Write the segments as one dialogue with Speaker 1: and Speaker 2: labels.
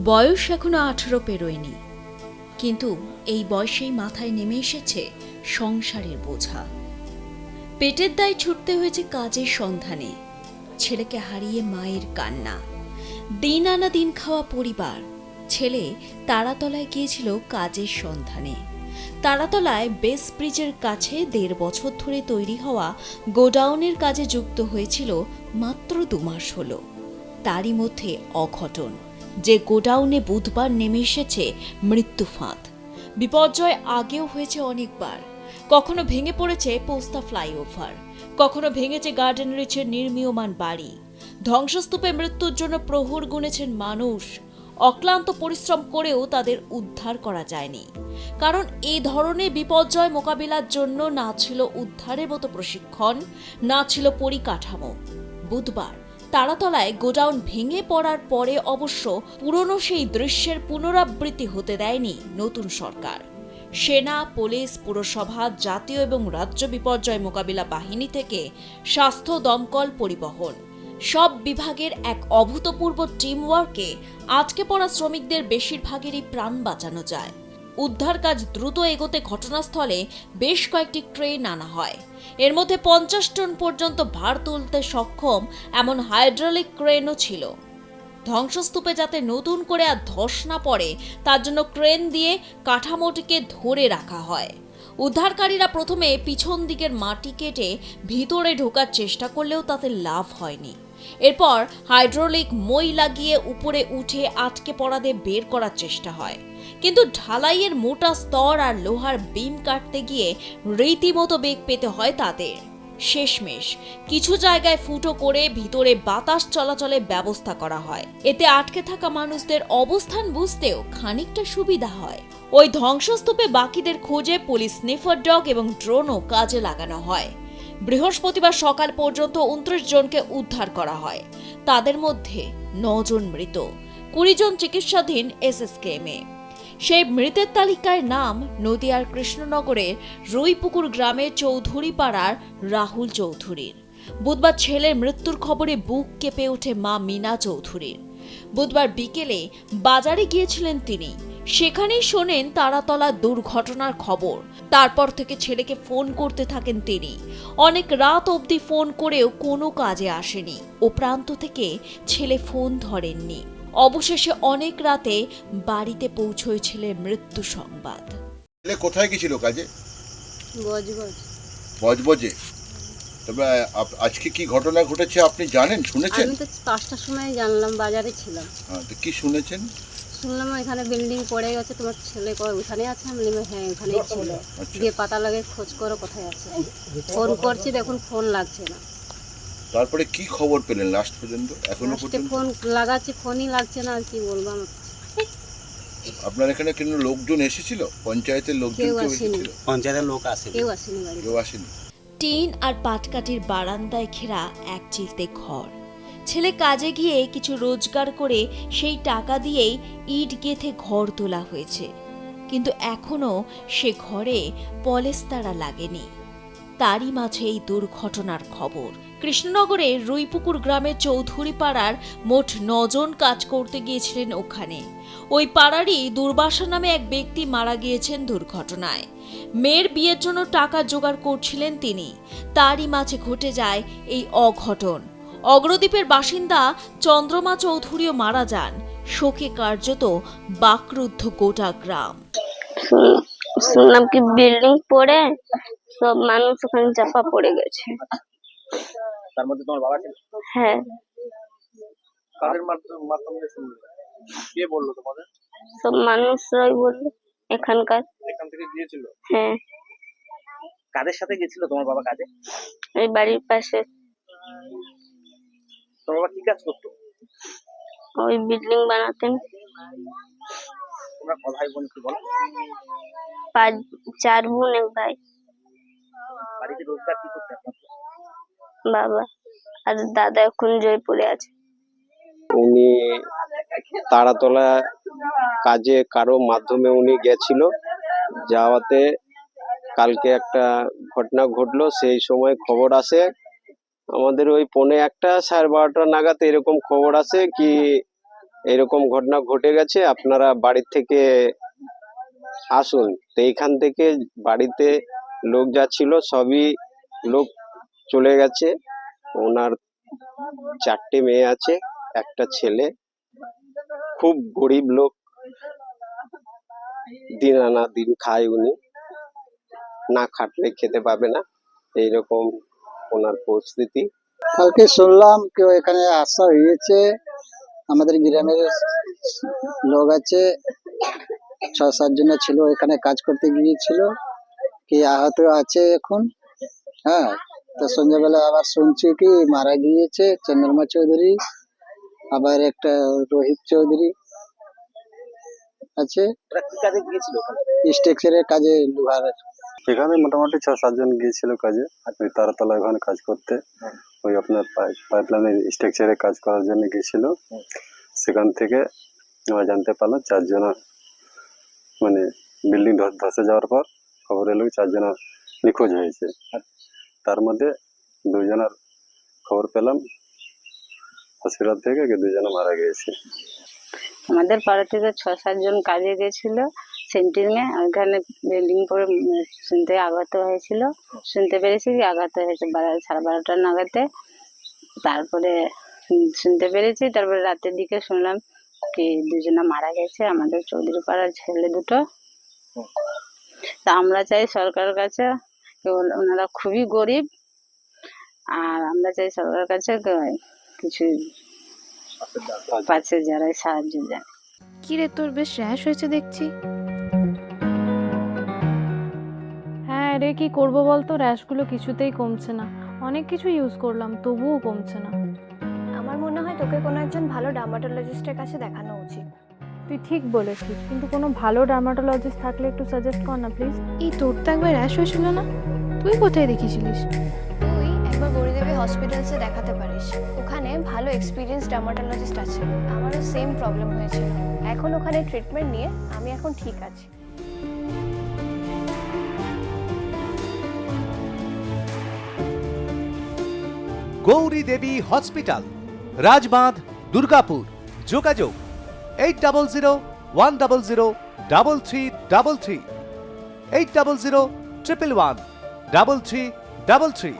Speaker 1: বয়স এখনো 18 পেরোয়নি, কিন্তু এই বয়সেই মাথায় নেমে এসেছে সংসারের বোঝা। পেটের দায়ে ছুটতে হয়েছে কাজের সন্ধানে, ছেলেকে হারিয়ে মায়ের কান্না, দিন আনা দিন খাওয়া পরিবার। ছেলে তারাতলায় গিয়েছিল কাজের সন্ধানে। তারাতলায় বেস ব্রিজের কাছে 1.5 বছর ধরে তৈরি হওয়া গোডাউনের কাজে যুক্ত হয়েছিল মাত্র 2 মাস হলো। তারই মধ্যে অঘটন, যে গোডাউনে বুধবার নেমে এসেছে মৃত্যু ফাঁদ। বিপর্যয় আগেও হয়েছে অনেকবার। কখনো ভেঙে পড়েছে পোস্তা ফ্লাইওভার, কখনো ভেঙেছে গার্ডেন রিচের নির্মীয়মান বাড়ি। ধ্বংসস্তূপে মৃত্যুর জন্য প্রহর গুনেছেন মানুষ। অক্লান্ত পরিশ্রম করেও তাদের উদ্ধার করা যায়নি, কারণ এই ধরনের বিপর্যয় মোকাবিলার জন্য না ছিল উদ্ধারের মতো প্রশিক্ষণ, না ছিল পরিকাঠামো। বুধবার তারাতলায় গোডাউন ভেঙে পড়ার পরে অবশ্য পুরনো সেই দৃশ্যের পুনরাবৃত্তি হতে দেয়নি নতুন সরকার। সেনা, পুলিশ, পুরসভা, জাতীয় এবং রাজ্য বিপর্যয় মোকাবিলা বাহিনী থেকে স্বাস্থ্য, দমকল, পরিবহন সব বিভাগের এক অভূতপূর্ব টিমওয়ার্কে আটকে পড়া শ্রমিকদের বেশিরভাগেরই প্রাণ বাঁচানো যায়। উদ্ধার কাজ দ্রুত এগোতে ঘটনাস্থলে বেশ কয়েকটি ক্রেন আনা হয়। এর মধ্যে 50 টন পর্যন্ত ভার তুলতে সক্ষম এমন হাইড্রোলিক ক্রেনও ছিল। ধ্বংসস্তূপে যাতে নতুন করে আর ধস না পড়ে, তার জন্য ক্রেন দিয়ে কাঠামোটিকে ধরে রাখা হয়। উদ্ধারকারীরা প্রথমে পিছন দিকের মাটি কেটে ভিতরে ঢোকার চেষ্টা করলেও তাতে লাভ হয়নি। এরপর হাইড্রোলিক মই লাগিয়ে উপরে উঠে আটকে পড়াদের বের করার চেষ্টা হয়, কিন্তু ঢালাইয়ের মোটা স্তর আর লোহার বিম কাটতে গিয়ে রীতিমতো বেগ পেতে হয় তাদের। শেষমেশ কিছু জায়গায় ফুটো করে ভিতরে বাতাস চলাচলের ব্যবস্থা করা হয়। এতে আটকে থাকা মানুষদের অবস্থান বুঝতেও খানিকটা সুবিধা হয়। ওই ধ্বংসস্তূপে বাকিদের খোঁজে পুলিশ স্নিফার ডগ এবং ড্রোনও কাজে লাগানো হয়। বৃহস্পতিবার সকাল পর্যন্ত 29 জনকে উদ্ধার করা হয়। তাদের মধ্যে 9 জন মৃত, 20 জন চিকিৎসাধীন এসএসকেএমে। সেই মৃতের তালিকায় নাম নদিয়ার কৃষ্ণনগরের রুইপুকুর গ্রামের চৌধুরী পাড়ার রাহুল চৌধুরীর। বুধবার ছেলের মৃত্যুর খবরে বুক কেঁপে ওঠে মা মিনা চৌধুরীর। বুধবার বিকেলে বাজারে গিয়েছিলেন তিনি, সেখানেই শোনেন তারাতলা দুর্ঘটনার খবর। তারপর থেকে ছেলেকে ফোন করতে থাকেন তিনি। অনেক রাত অবধি ফোন করেও কোনো কাজে আসেনি। ও প্রান্ত থেকে ছেলে ফোন ধরেননি। অবশেষে অনেক রাতে বাড়িতে পৌঁছয় ছেলের মৃত্যু সংবাদ।
Speaker 2: ছেলে কোথায় গেছিল কাজে?
Speaker 3: বজবজ।
Speaker 2: বজবজে। তবে আজকে কি ঘটনা ঘটেছে আপনি জানেন, শুনেছেন?
Speaker 3: আমি তো 5টার সময় জানলাম, বাজারে ছিলাম।
Speaker 2: হ্যাঁ, তো কি শুনেছেন?
Speaker 3: শুনলাম এখানে বিল্ডিং পড়ে গেছে, তোমার ছেলে ওখানে আছে। আমি বললাম হ্যাঁ এখানেই ছিল। দিয়ে পাতা লাগে খোঁজ করো কোথায় আছে। ফোন করছি, দেখুন ফোন লাগছে না।
Speaker 2: তারপরে কি খবর পেলেন লাস্ট পর্যন্ত? এখনো পর্যন্ত
Speaker 3: ফোন লাগাচ্ছি, ফোনই লাগছে না। আর কি বলবো আমি।
Speaker 2: আপনার এখানে কেন লোকজন এসেছিল? পঞ্চায়েতের লোকজন
Speaker 3: কেউ
Speaker 2: কেউ
Speaker 3: আসেনি।
Speaker 2: এসেছিল?
Speaker 4: পঞ্চায়েতের লোক আসেনি।
Speaker 3: কেউ আসেনি বাড়িতে।
Speaker 2: কেউ আসেনি।
Speaker 1: টিন আর পাটকাঠির বারান্দায় ঘেরা এক চিলতে ঘর। ছেলে কাজে গিয়ে কিছু রোজগার করে সেই টাকা দিয়েই ইট গেঁথে ঘর তোলা হয়েছে, কিন্তু এখনো সে ঘরে পলেস্তারা লাগেনি। তারই মাঝে এই দুর্ঘটনার খবর। কৃষ্ণনগরের রুইপুকুর গ্রামের চৌধুরী পাড়ার মোট 9 জন কাজ করতে গিয়েছিলেন ওখানে। ওই পাড়ারই দুর্বাসা নামে এক ব্যক্তি মারা গিয়েছেন দুর্ঘটনায়। মেয়ের বিয়ের জন্য টাকা জোগাড় করছিলেন তিনি। তারই মাঝে ঘটে যায় এই অঘটন। অগ্রদ্বীপের বাসিন্দা চন্দ্রমা চৌধুরীও মারা যান। শোকে কার্যত বাকরুদ্ধ গোটা গ্রাম।
Speaker 5: শুনলাম কি বিল্ডিং পড়ে সব মানুষ ওখানে চাপা পড়ে গেছে।
Speaker 4: তার মধ্যে তোমার বাবা ছিল?
Speaker 5: হ্যাঁ।
Speaker 4: কাদের মাধ্যমে শুনলে? কে বললো তোমাদের?
Speaker 5: সব মানুষরাই বললো এখানকার।
Speaker 4: এখান থেকে গিয়েছিল?
Speaker 5: হ্যাঁ।
Speaker 4: কাদের সাথে গেছিল তোমার বাবা কাজে?
Speaker 5: এই বাড়ির পাশে।
Speaker 4: তোমার বাবা কি কাজ করতো?
Speaker 5: ওই বিল্ডিং বানাতেন।
Speaker 4: তোমরা কয় ভাই বোন একটু বলো?
Speaker 5: 4 বোন 1 ভাই।
Speaker 4: বাড়িতে রোজগার কি করতে আপনার
Speaker 5: বাবা আর দাদা এখন জয়পুরে আছে।
Speaker 6: উনি তারাতলা কাজে কারো মাধ্যমে উনি গেছিল। যাওয়াতে কালকে একটা ঘটনা ঘটলো। সেই সময় খবর আসে আমাদের ওই 1:45 1:30 নাগাদ এরকম খবর আসে কি এরকম ঘটনা ঘটে গেছে, আপনারা বাড়ি থেকে আসুন। তো এইখান থেকে বাড়িতে লোক যা ছিল সবই লোক চলে গেছে। ওনার 4টে মেয়ে আছে, একটা ছেলে, খুব গরিব লোক, দিন আনা দিন খায় উনি, না খাটলে খেতে পাবে না, এইরকম ওনার পরিস্থিতি।
Speaker 7: কালকে শুনলাম কেউ এখানে আসা হয়েছে, আমাদের গ্রামের লোক আছে 6-7 জন ছিল, এখানে কাজ করতে গিয়েছিল, কি আহত আছে এখন। হ্যাঁ, তো সন্ধ্যাবেলা আবার শুনছি কি মারা গিয়েছে চন্দ্রমা চৌধুরী, আবার একটা রোহিত চৌধুরী আছে,
Speaker 4: ওরা কি কাজে গিয়েছিল ওখানে?
Speaker 7: স্ট্রাকচারের কাজে, লোহারের।
Speaker 8: এখানে মোটামুটি 6-7 জন গিয়েছিল কাজে, ওই তারাতলা ওখানে কাজ করতে। ওই আপনার পাইপলাইনের স্ট্রাকচারে কাজ করার জন্য গিয়েছিল। সেখান থেকে আমরা জানতে পারলাম 4 জন মানে বিল্ডিং ধসে যাওয়ার পর খবর এলো 4 জন নিখোঁজ হয়েছে। তার মধ্যে 2 জনের খবর পেলাম হসপিটাল থেকে, 2 জন মারা গিয়েছে।
Speaker 9: আমাদের পাড়া থেকে 6-7 জন কাজে গেছিল সেন্টিং এ, ওইখানে বিল্ডিং পরে শুনতে আঘাত হয়েছিল, শুনতে পেরেছি কি আঘাত হয়েছে 12:30 নাগাদে। তারপরে শুনতে পেরেছি, তারপরে রাতের দিকে শুনলাম কি 2 জন মারা গেছে, আমাদের চৌধুরী পাড়ার ছেলে 2টো। তা আমরা চাই সরকারের কাছে, ওনারা খুবই গরিব, আর আমরা চাই সরকারের কাছে কিছু পাচ্ছে যারা সাহায্য দেয়।
Speaker 10: কি রে, তোর বেশ র্যাশ হয়েছে দেখছি।
Speaker 11: হ্যাঁ রে, কি করবো বলতো, র্যাশগুলো কিছুতেই কমছে না, অনেক কিছু ইউজ করলাম তবুও কমছে না।
Speaker 10: আমার মনে হয় তোকে কোনো একজন ভালো ডার্মাটোলজিস্টের কাছে দেখানো উচিত।
Speaker 11: তুই ঠিক বলেছিস, কিন্তু কোনো ভালো ডার্মাটোলজিস্ট থাকলে একটু সাজেস্ট কর না প্লিজ।
Speaker 10: এই তোর তো একবার র্যাশ হয়েছিল না, তুই কোথায় দেখিয়েছিলিস? তুই একবার গৌরীদেবী হসপিটালসে দেখাতে পারিস, ওখানে ভালো এক্সপিরিয়েন্স ডার্মাটোলজিস্ট আছে। আমারও সেম প্রবলেম হয়েছিল, এখন ওখানে ট্রিটমেন্ট নিয়ে আমি এখন ঠিক আছি।
Speaker 12: গৌরী দেবী হসপিটাল, রাজবাঁধ, দুর্গাপুর। যোগাযোগ 8001003333, 8001113333।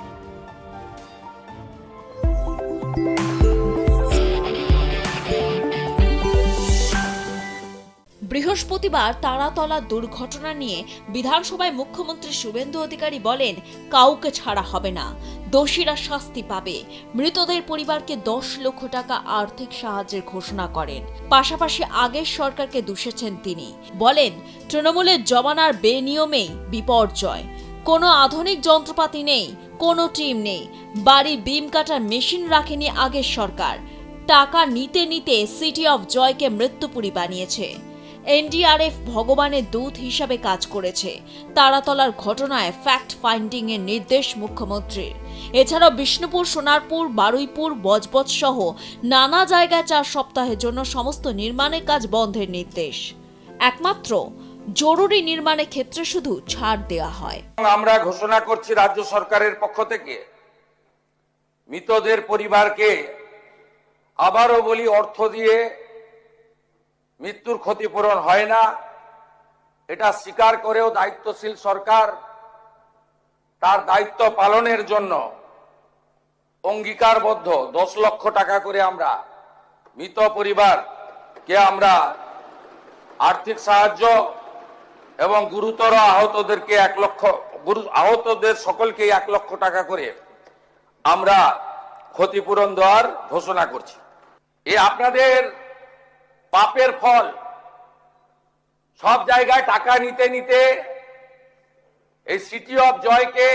Speaker 1: বৃহস্পতিবার তারাতলা দুর্ঘটনা নিয়ে বিধানসভায় মুখ্যমন্ত্রী শুভেন্দু অধিকারী বলেন, কাউকে ছাড়া হবে না, দোষীরা শাস্তি পাবে। মৃতদের পরিবারকে 10 লক্ষ টাকা আর্থিক সাহায্যের ঘোষণা করেন। পাশাপাশি আগের সরকারকে দোষেছেন তিনি। বলেন, তৃণমূলের জমানার বেনিয়মেই বিপর্যয়, কোনো আধুনিক যন্ত্রপাতি নেই, কোনো টিম নেই, বাড়ি বিম কাটার মেশিন রাখেনি আগের সরকার। টাকা নিতে নিতে সিটি অফ জয়কে মৃত্যুপুরী বানিয়েছে। এনডিআরএফ ভগবানের দূত হিসাবে কাজ করেছে। তারাতলার ঘটনায় ফ্যাক্ট ফাইন্ডিং এর নির্দেশ মুখ্যমন্ত্রীর। এছাড়াও বিষ্ণুপুর, সোনারপুর, বারুইপুর, বজবজ সহ নানা জায়গায় 4 সপ্তাহের জন্য সমস্ত নির্মাণের কাজ বন্ধের নির্দেশ। একমাত্র জরুরি নির্মাণের ক্ষেত্রে শুধু ছাড় দেওয়া হয়।
Speaker 13: আমরা ঘোষণা করছি রাজ্য সরকারের পক্ষ থেকে, মৃতদের পরিবারকে আবারও বলি, অর্থ দিয়ে মৃত্যুর ক্ষতিপূরণ হয় না, এটা স্বীকার করেও দায়িত্বশীল সরকার তার দায়িত্ব পালনের জন্য অঙ্গীকারবদ্ধ। 10 লক্ষ টাকা করে আমরা মৃত পরিবারকে আমরা আর্থিক সাহায্য এবং গুরুতর আহতদেরকে 1 লক্ষ, আহতদের সকলকে 1 লক্ষ টাকা করে আমরা ক্ষতিপূরণ দেওয়ার ঘোষণা করছি। এ আপনাদের পাপের ফল। সব জায়গায় টাকা নিতে নিতে এই সিটি অফ জয়কে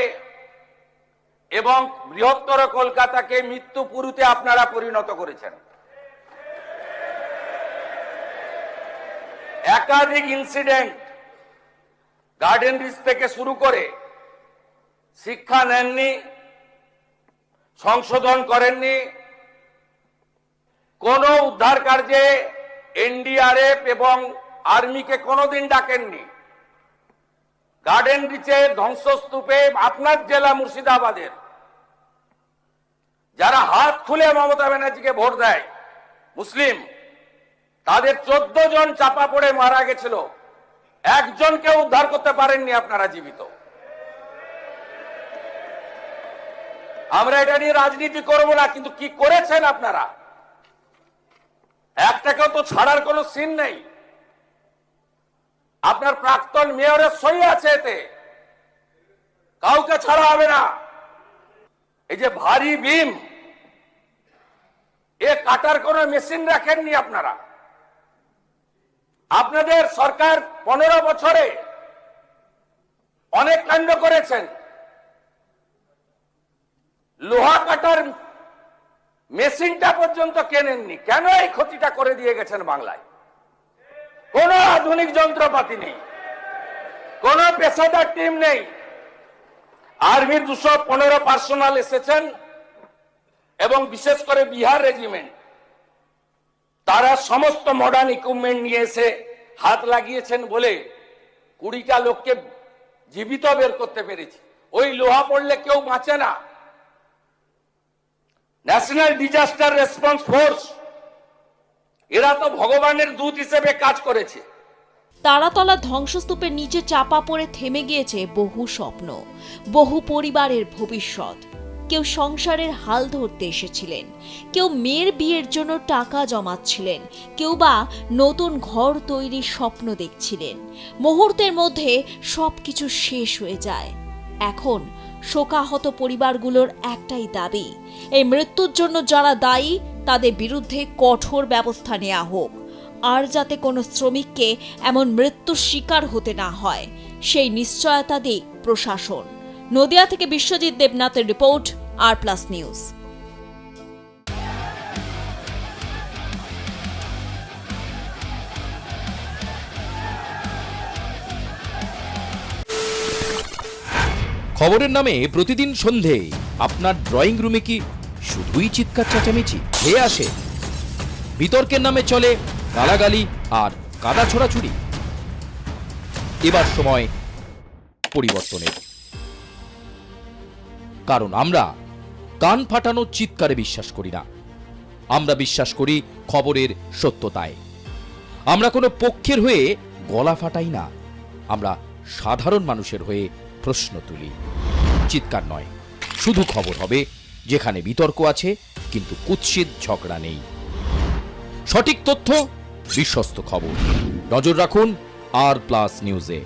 Speaker 13: এবং বৃহত্তর কলকাতাকে মৃত্যুপুরীতে আপনারা পরিণত করেছেন। একাধিক ইনসিডেন্ট, গার্ডেন রিচ থেকে শুরু করে শিক্ষা নেননি, সংশোধন করেননি, কোন উদ্ধার কার্যে এনডিআরএফ এবং আর্মিকে কোনোদিন ডাকেননি। গার্ডেন রিচের ধ্বংসস্তূপে আপনার জেলা মুর্শিদাবাদের যারা হাত খুলে মমতা ব্যানার্জিকে ভোট দেয়, মুসলিম, তাদের 14 জন চাপা পড়ে মারা গেছিল, একজনকে উদ্ধার করতে পারেননি আপনারা জীবিত। আমরা এটা নিয়ে রাজনীতি করব না, কিন্তু কি করেছেন আপনারা? একটাকেও তো ছাড়ার কোনো সিন নেই। আপনার প্রাক্তন মেয়রের সই আছে এতে, কাউকে ছাড়া হবে না। এই যে ভারী বিম, এ কাটার কোনো মেশিন রাখেননি আপনারা। আপনাদের সরকার 15 বছরে অনেক কাণ্ড করেছেন। লোহা কাটার মেশিনটা পর্যন্ত কেনেননি। কেন এই ক্ষতিটা করে দিয়ে গেছেন বাংলায়? কোন আধুনিক যন্ত্রপাতি নেই, কোন পেশাদার টিম নেই। আর্মির 215 পার্সোনাল এসেছেন এবং বিশেষ করে বিহার রেজিমেন্ট, তারা সমস্ত মডার্ন ইকুইপমেন্ট নিয়ে এসে হাত লাগিয়েছেন বলে 20টা লোককে জীবিত বের করতে পেরেছি। ওই লোহা পড়লে কেউ বাঁচে না। ন্যাশনাল ডিজাস্টার রেসপন্স ফোর্স, এরা তো ভগবানের দূত হিসেবে কাজ করেছে।
Speaker 1: তারাতলা ধ্বংসস্তূপের নিচে চাপা পড়ে থেমে গিয়েছে বহু স্বপ্ন, বহু পরিবারের ভবিষ্যৎ। কেউ সংসারের হাল ধরতে এসেছিলেন, কেউ মেয়ের বিয়ের জন্য টাকা জমাচ্ছিলেন, কেউ বা নতুন ঘর তৈরির স্বপ্ন দেখছিলেন। মুহূর্তের মধ্যে সবকিছু শেষ হয়ে যায়। এখন শোকাহত পরিবারগুলোর একটাই দাবি, এই মৃত্যুর জন্য যারা দায়ী তাদের বিরুদ্ধে কঠোর ব্যবস্থা নেওয়া হোক, আর যাতে কোনো শ্রমিককে এমন মৃত্যুর শিকার হতে না হয় সেই নিশ্চয়তা দিক প্রশাসন। নদিয়া থেকে বিশ্বজিৎ দেবনাথের রিপোর্ট, আর+ নিউজ।
Speaker 14: খবরের নামে প্রতিদিন সন্ধে আপনার ড্রয়িং রুমে কি শুধুই চিৎকার চেঁচামেচি হয়ে আসে? বিতর্কের নামে চলে গালাগালি আর কাদা ছোড়াছুড়ি। এবার সময় পরিবর্তনের, কারণ আমরা কান ফাটানো চিৎকারে বিশ্বাস করি না। আমরা বিশ্বাস করি খবরের সত্যতায়। আমরা কোনো পক্ষের হয়ে গলা ফাটাই না, আমরা সাধারণ মানুষের হয়ে প্রশ্ন তুলি। চিৎকার নয়, শুধু খবর হবে যেখানে বিতর্ক আছে কিন্তু কুৎসিত ঝগড়া নেই। সঠিক তথ্য, বিশ্বস্ত খবর। নজর রাখুন আর+ নিউজে।